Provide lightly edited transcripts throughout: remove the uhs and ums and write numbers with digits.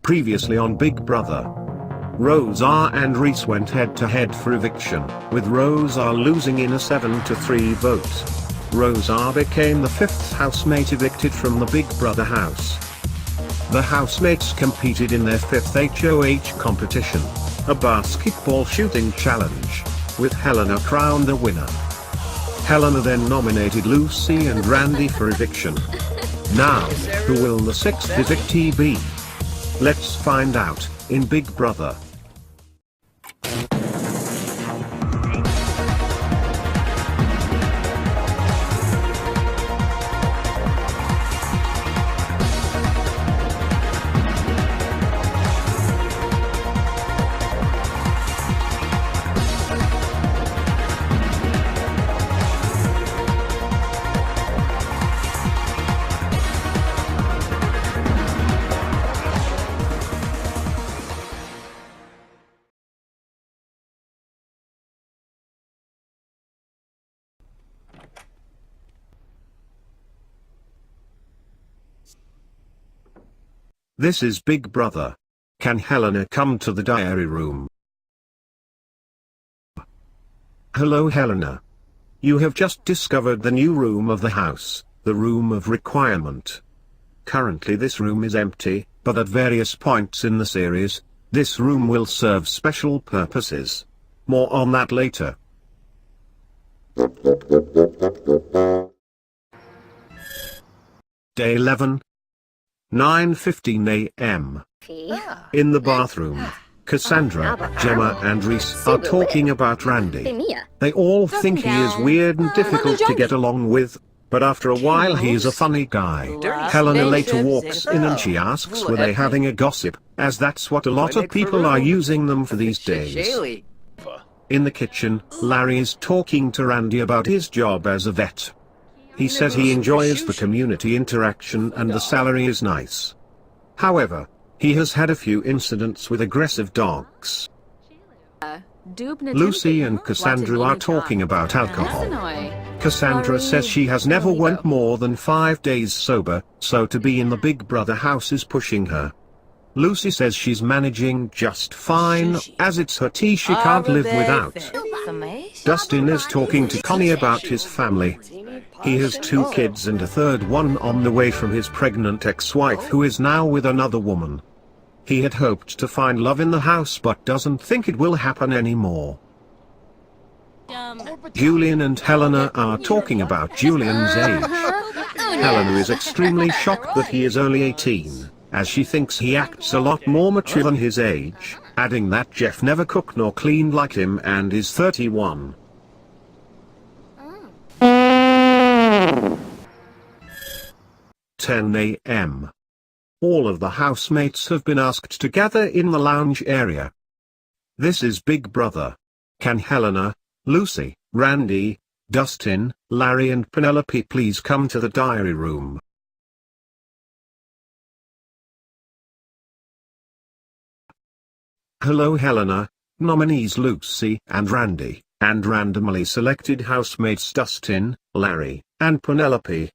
Previously on Big Brother. Rose and Reese went head-to-head for eviction, with Rose losing in a 7-3 vote. Rose became the fifth housemate evicted from the Big Brother house. The housemates competed in their fifth HOH competition, a basketball shooting challenge, with Helena crowned the winner. Helena then nominated Lucy and Randy for eviction. Now, who will the sixth evictee be? Let's find out, in Big Brother. This is Big Brother. Can Helena come to the diary room? Hello Helena. You have just discovered the new room of the house, the room of requirement. Currently this room is empty, but at various points in the series, this room will serve special purposes. More on that later. Day 11. 9:15 a.m. In the bathroom, Cassandra, Gemma and Reese are talking about Randy. They all think he is weird and difficult to get along with, but after a while he is a funny guy. Helena later walks in and she asks were they having a gossip, as that's what a lot of people are using them for these days. In the kitchen, Larry is talking to Randy about his job as a vet. He says he enjoys the community interaction and the salary is nice. However, he has had a few incidents with aggressive dogs. Lucy and Cassandra are talking about alcohol. Cassandra says she has never went more than 5 days sober, so to be in the Big Brother house is pushing her. Lucy says she's managing just fine, as it's her tea she can't live without. Dustin is talking to Connie about his family. He has 2 kids and a third one on the way from his pregnant ex-wife who is now with another woman. He had hoped to find love in the house but doesn't think it will happen anymore. Julian and Helena are talking about Julian's age. Helena is extremely shocked that he is only 18, as she thinks he acts a lot more mature than his age, adding that Jeff never cooked nor cleaned like him and is 31. 10 a.m. All of the housemates have been asked to gather in the lounge area. This is Big Brother. Can Helena, Lucy, Randy, Dustin, Larry and Penelope please come to the diary room? Hello Helena. Nominees Lucy and Randy, and randomly selected housemates Dustin, Larry, and Penelope.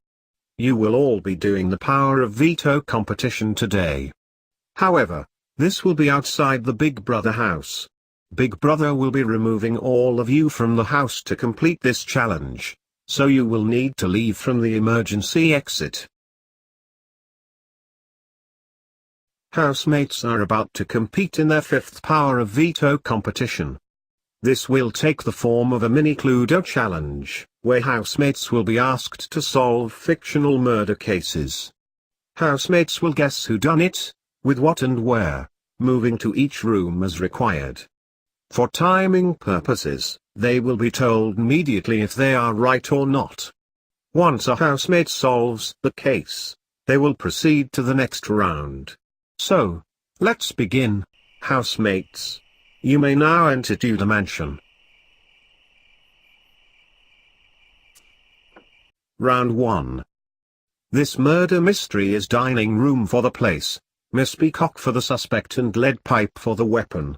You will all be doing the Power of Veto competition today. However, this will be outside the Big Brother house. Big Brother will be removing all of you from the house to complete this challenge, so you will need to leave from the emergency exit. Housemates are about to compete in their fifth Power of Veto competition. This will take the form of a mini Cluedo challenge, where housemates will be asked to solve fictional murder cases. Housemates will guess who done it, with what and where, moving to each room as required. For timing purposes, they will be told immediately if they are right or not. Once a housemate solves the case, they will proceed to the next round. So, let's begin, housemates. You may now enter to the mansion. Round 1. This murder mystery is dining room for the place, Miss Peacock for the suspect and lead pipe for the weapon.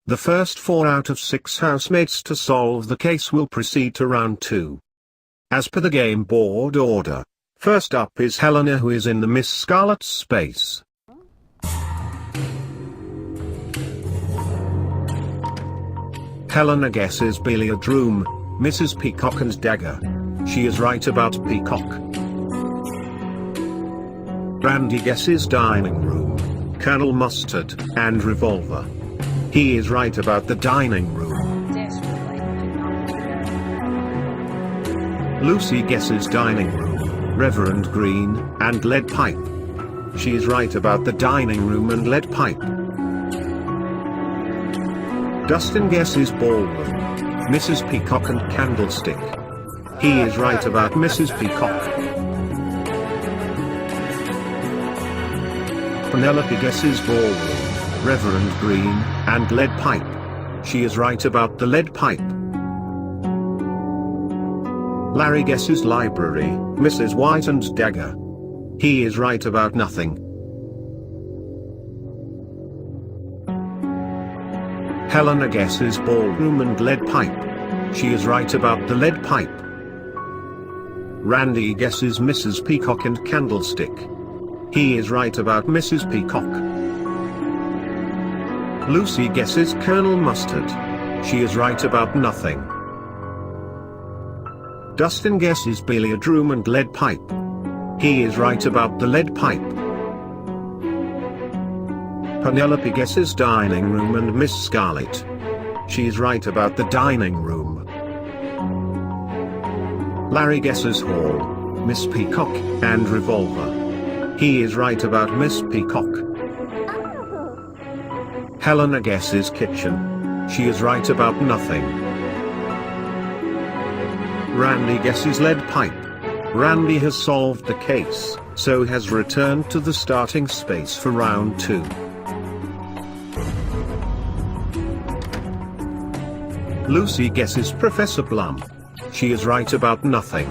The first 4 out of 6 housemates to solve the case will proceed to round 2. As per the game board order, first up is Helena, who is in the Miss Scarlet's space. Helena guesses billiard room, Mrs. Peacock and dagger. She is right about Peacock. Randy guesses dining room, Colonel Mustard, and revolver. He is right about the dining room. Lucy guesses dining room, Reverend Green, and lead pipe. She is right about the dining room and lead pipe. Dustin guesses ballroom, Mrs. Peacock and candlestick. He is right about Mrs. Peacock. Penelope guesses ballroom, Reverend Green, and lead pipe. She is right about the lead pipe. Larry guesses library, Mrs. White and dagger. He is right about nothing. Helena guesses ballroom and lead pipe. She is right about the lead pipe. Randy guesses Mrs. Peacock and candlestick. He is right about Mrs. Peacock. Lucy guesses Colonel Mustard. She is right about nothing. Dustin guesses billiard room and lead pipe. He is right about the lead pipe. Penelope guesses dining room and Miss Scarlet. She is right about the dining room. Larry guesses hall, Miss Peacock, and revolver. He is right about Miss Peacock. Helena guesses kitchen. She is right about nothing. Randy guesses lead pipe. Randy has solved the case, so has returned to the starting space for round 2. Lucy guesses Professor Blum. She is right about nothing.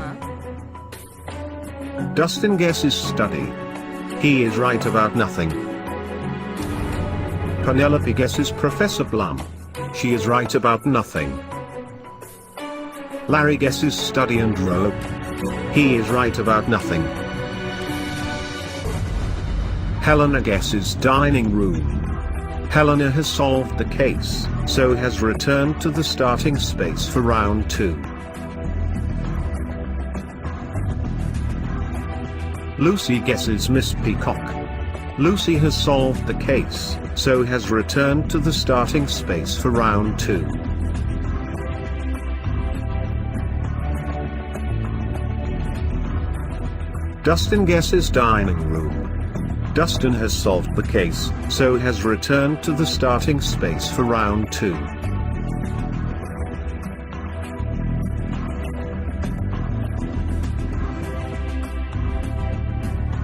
Dustin guesses study. He is right about nothing. Penelope guesses Professor Blum. She is right about nothing. Larry guesses study and robe. He is right about nothing. Helena guesses dining room. Helena has solved the case, so has returned to the starting space for round 2. Lucy guesses Miss Peacock. Lucy has solved the case, so has returned to the starting space for round 2. Dustin guesses dining room. Dustin has solved the case, so has returned to the starting space for round 2.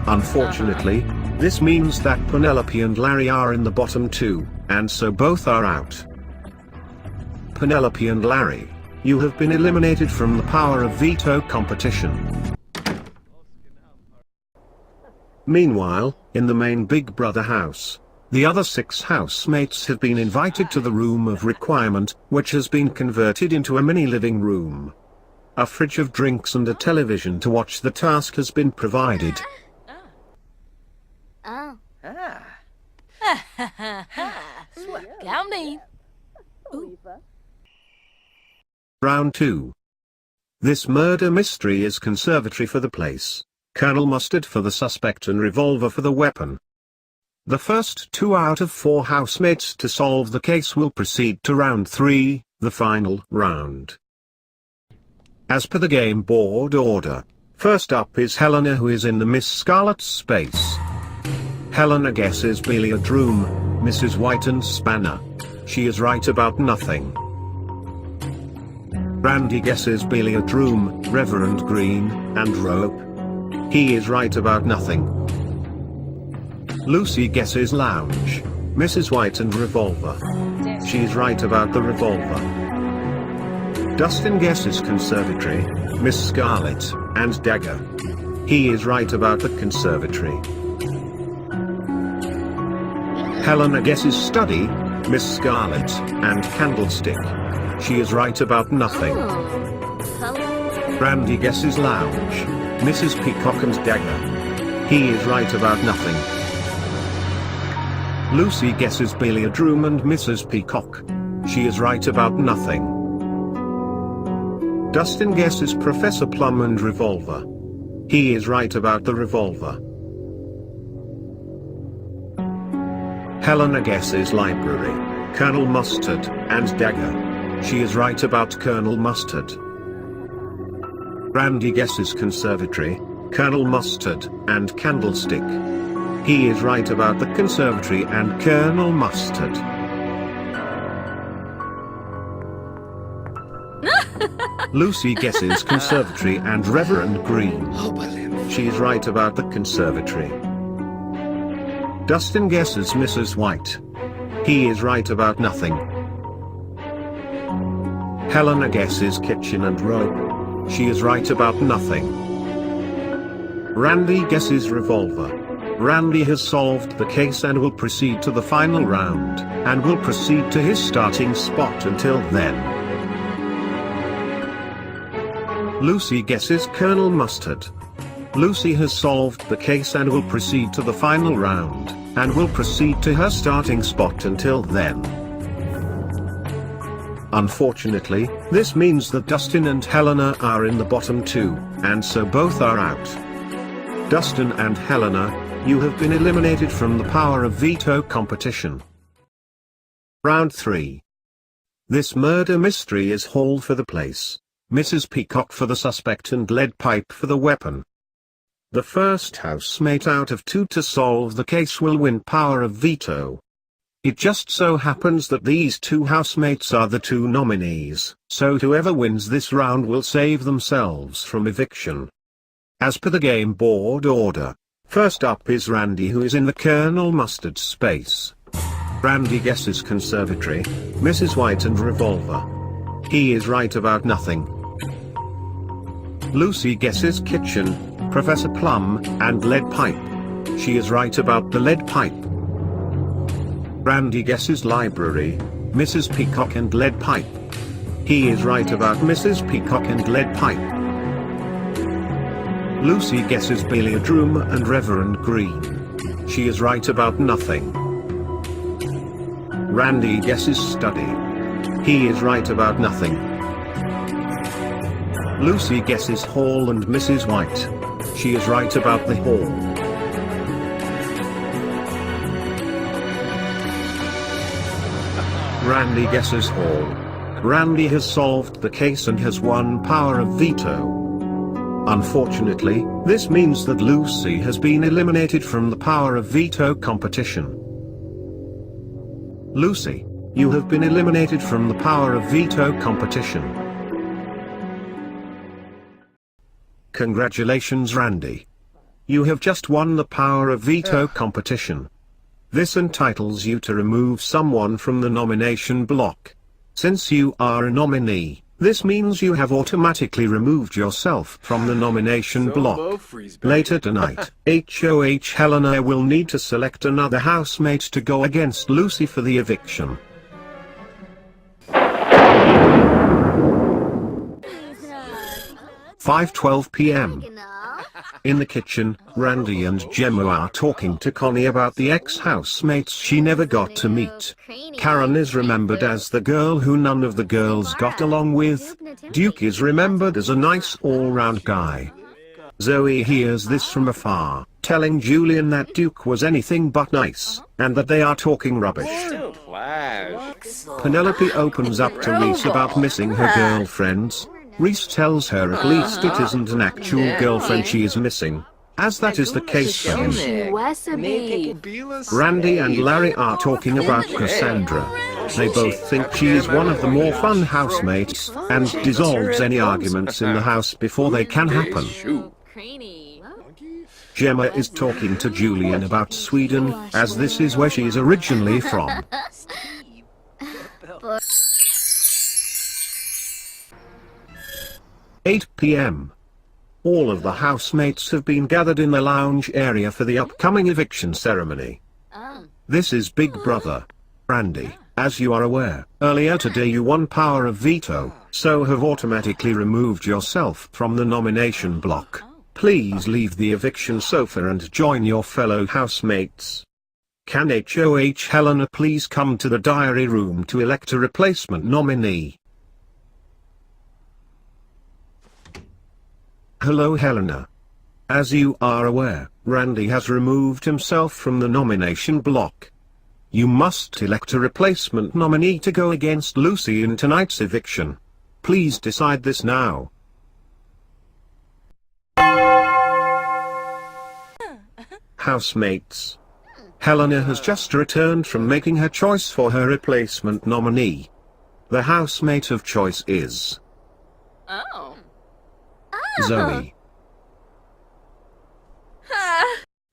Unfortunately, this means that Penelope and Larry are in the bottom 2, and so both are out. Penelope and Larry, you have been eliminated from the Power of Veto competition. Meanwhile, in the main Big Brother house, the other 6 housemates have been invited to the room of requirement, which has been converted into a mini living room. A fridge of drinks and a television to watch the task has been provided. Round 2. This murder mystery is conservatory for the place, Colonel Mustard for the suspect and revolver for the weapon. The first 2 out of 4 housemates to solve the case will proceed to round 3, the final round. As per the game board order, first up is Helena, who is in the Miss Scarlet space. Helena guesses billiard room, Mrs. White and spanner. She is right about nothing. Randy guesses billiard room, Reverend Green, and rope. He is right about nothing. Lucy guesses lounge, Mrs. White and revolver. She is right about the revolver. Dustin guesses conservatory, Miss Scarlet, and dagger. He is right about the conservatory. Helena guesses study, Miss Scarlet, and candlestick. She is right about nothing. Randy guesses lounge, Mrs. Peacock and dagger. He is right about nothing. Lucy guesses billiard room and Mrs. Peacock. She is right about nothing. Dustin guesses Professor Plum and revolver. He is right about the revolver. Helena guesses library, Colonel Mustard, and dagger. She is right about Colonel Mustard. Randy guesses conservatory, Colonel Mustard, and candlestick. He is right about the conservatory and Colonel Mustard. Lucy guesses conservatory and Reverend Green. She is right about the conservatory. Dustin guesses Mrs. White. He is right about nothing. Helena guesses kitchen and robe. She is right about nothing. Randy guesses revolver. Randy has solved the case and will proceed to the final round, and will proceed to his starting spot until then. Lucy guesses Colonel Mustard. Lucy has solved the case and will proceed to the final round, and will proceed to her starting spot until then. Unfortunately, this means that Dustin and Helena are in the bottom two, and so both are out. Dustin and Helena, you have been eliminated from the Power of Veto competition. Round 3. This murder mystery is Hall for the place, Mrs. Peacock for the suspect, and lead pipe for the weapon. The first housemate out of 2 to solve the case will win Power of Veto. It just so happens that these 2 housemates are the 2 nominees, so whoever wins this round will save themselves from eviction. As per the game board order, first up is Randy, who is in the Colonel Mustard space. Randy guesses conservatory, Mrs. White and revolver. He is right about nothing. Lucy guesses kitchen, Professor Plum, and lead pipe. She is right about the lead pipe. Randy guesses library, Mrs. Peacock and lead pipe. He is right about Mrs. Peacock and lead pipe. Lucy guesses billiard room and Reverend Green. She is right about nothing. Randy guesses study. He is right about nothing. Lucy guesses hall and Mrs. White. She is right about the hall. Randy guesses hall. Randy has solved the case and has won Power of Veto. Unfortunately, this means that Lucy has been eliminated from the Power of Veto competition. Lucy, you have been eliminated from the Power of Veto competition. Congratulations, Randy. You have just won the Power of Veto competition. This entitles you to remove someone from the nomination block. Since you are a nominee, this means you have automatically removed yourself from the nomination block. Later tonight, HOH Helena will need to select another housemate to go against Lucy for the eviction. 5:12 p.m. In the kitchen, Randy and Gemma are talking to Connie about the ex-housemates she never got to meet. Karen is remembered as the girl who none of the girls got along with. Duke is remembered as a nice all-round guy. Zoe hears this from afar, telling Julian that Duke was anything but nice, and that they are talking rubbish. Penelope opens up to Reese about missing her girlfriends. Reese tells her at least it isn't an actual girlfriend she is missing, as that is the case for him. Randy and Larry are talking about Cassandra. They both think she is one of the more fun housemates, and dissolves any arguments in the house before they can happen. Gemma is talking to Julian about Sweden, as this is where she is originally from. 8 p.m. All of the housemates have been gathered in the lounge area for the upcoming eviction ceremony. This is Big Brother. Randy, as you are aware, earlier today you won Power of Veto, so have automatically removed yourself from the nomination block. Please leave the eviction sofa and join your fellow housemates. Can HOH Helena please come to the diary room to elect a replacement nominee? Hello Helena. As you are aware, Randy has removed himself from the nomination block. You must elect a replacement nominee to go against Lucy in tonight's eviction. Please decide this now. Housemates. Helena has just returned from making her choice for her replacement nominee. The housemate of choice is Zoe.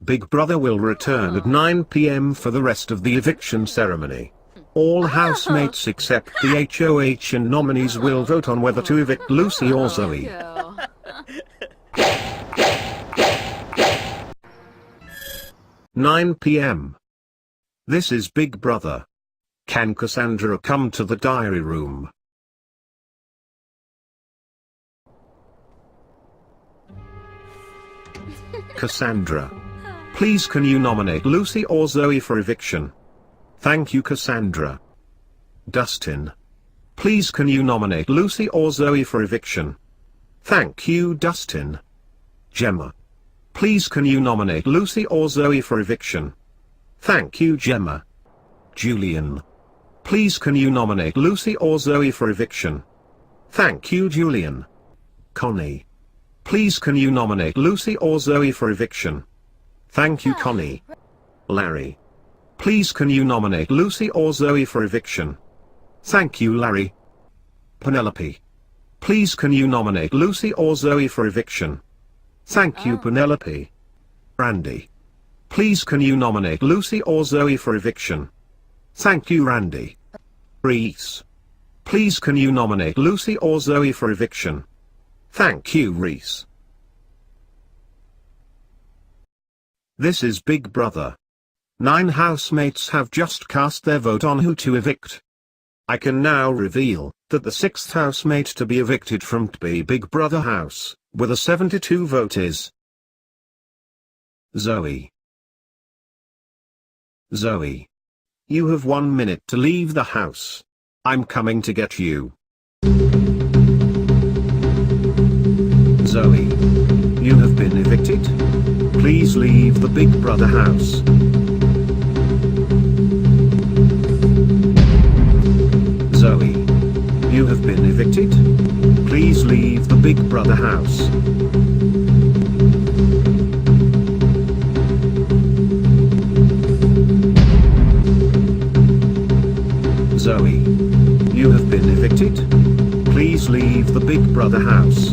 Big Brother will return at 9 p.m. for the rest of the eviction ceremony. All housemates except the HOH and nominees will vote on whether to evict Lucy or Zoe. 9 p.m. This is Big Brother. Can Cassandra come to the diary room? Cassandra. Please can you nominate Lucy or Zoe for eviction? Thank you Cassandra. Dustin. Please can you nominate Lucy or Zoe for eviction? Thank you Dustin. Gemma. Please can you nominate Lucy or Zoe for eviction? Thank you Gemma. Julian. Please can you nominate Lucy or Zoe for eviction? Thank you Julian. Connie. Please can you nominate Lucy or Zoe for eviction? Thank you Connie. Larry. Please can you nominate Lucy or Zoe for eviction? Thank you Larry. Penelope. Please can you nominate Lucy or Zoe for eviction? Thank you Penelope. Randy. Please can you nominate Lucy or Zoe for eviction? Thank you Randy. Reese. Please can you nominate Lucy or Zoe for eviction? Thank you Reese. This is Big Brother. 9 housemates have just cast their vote on who to evict. I can now reveal that the 6th housemate to be evicted from TB Big Brother house, with a 72 vote is Zoe. Zoe. You have 1 minute to leave the house. I'm coming to get you. Zoe. You have been evicted. Please leave the Big Brother house. Zoe. You have been evicted. Please leave the Big Brother house. Zoe. You have been evicted. Please leave the Big Brother house.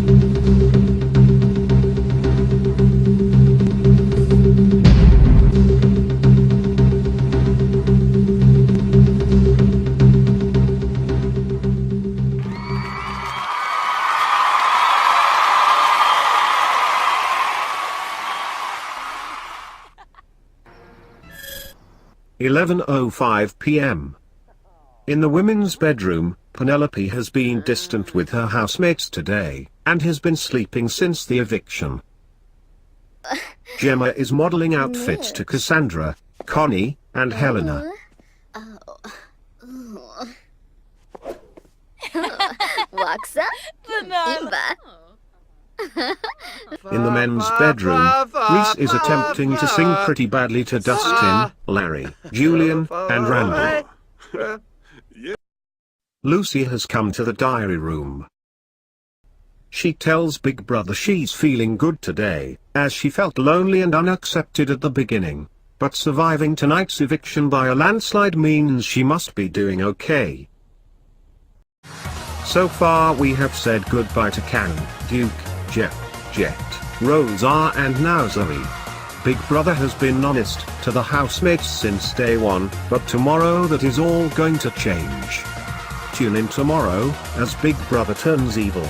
(11:05 p.m.) In the women's bedroom, Penelope has been distant with her housemates today, and has been sleeping since the eviction. Gemma is modeling outfits to Cassandra, Connie, and Helena. Waksa? Imba. In the men's bedroom, Reese is attempting to sing pretty badly to Dustin, Larry, Julian, and Randy. Lucy has come to the diary room. She tells Big Brother she's feeling good today, as she felt lonely and unaccepted at the beginning, but surviving tonight's eviction by a landslide means she must be doing okay. So far we have said goodbye to Karen, Duke, Jeff, Jet, Rosa and now Zoe. Big Brother has been honest to the housemates since day one, but tomorrow that is all going to change. Tune in tomorrow, as Big Brother turns evil.